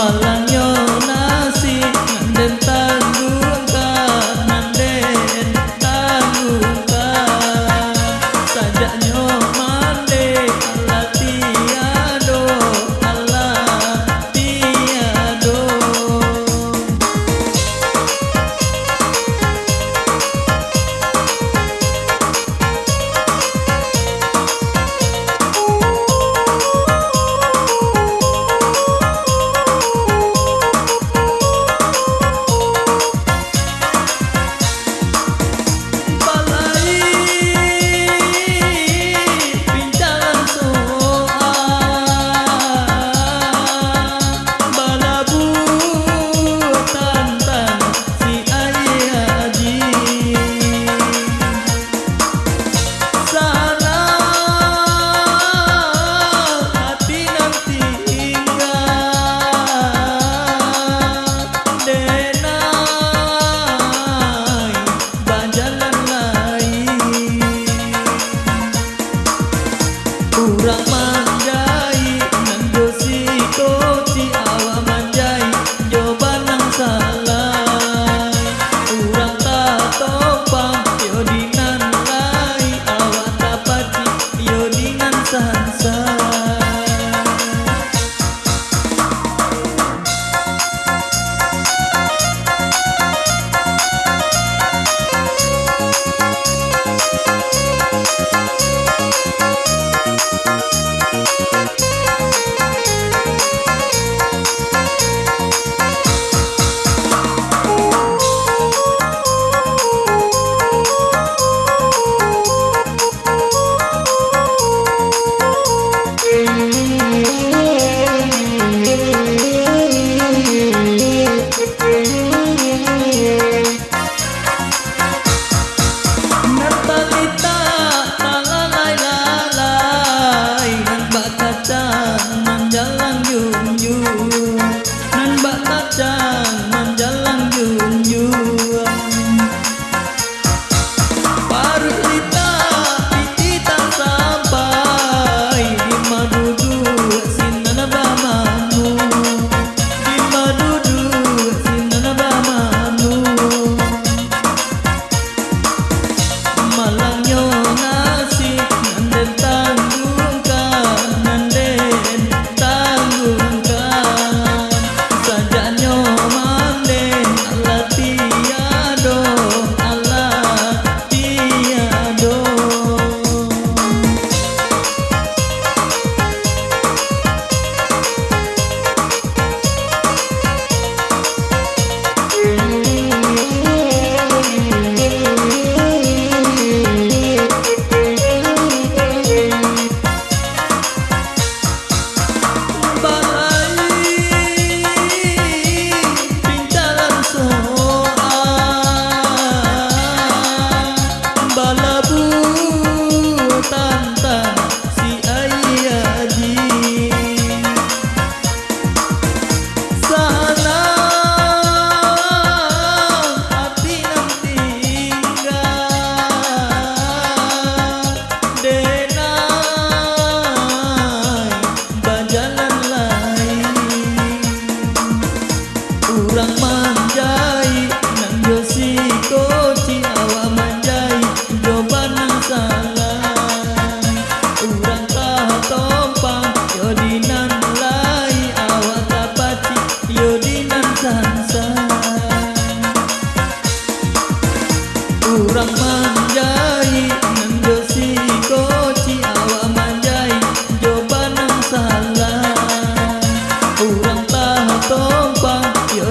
Malangnya nasi nganden tanggungan, nganden tanggungan. Sajaknya mande Allah tiado, Allah tiado. Urang manjai nang dosi koti awa manjai jawaban nang salah. Urang tak topang yo dinan lai awa tapati yo dinan sansa. Manjalang yun yun, nan bak kacang manjalang yun yun. Parut lita pitita sampai di madudu sinana bamanu, di madudu sinana bamanu. Malangnya nasi nganden tanggungan, nganden tanggungan. Sajaknya mande Allah tiado, Allah tiado. Urang manjai nang dosi koti awa manjai jawaban nang salah. Urang tak tompang yo dinan lai awa tapati yo dinan sansa. Urang manjai nang dosi koti awa manjai jawaban nang salah. Urang tak tompang yo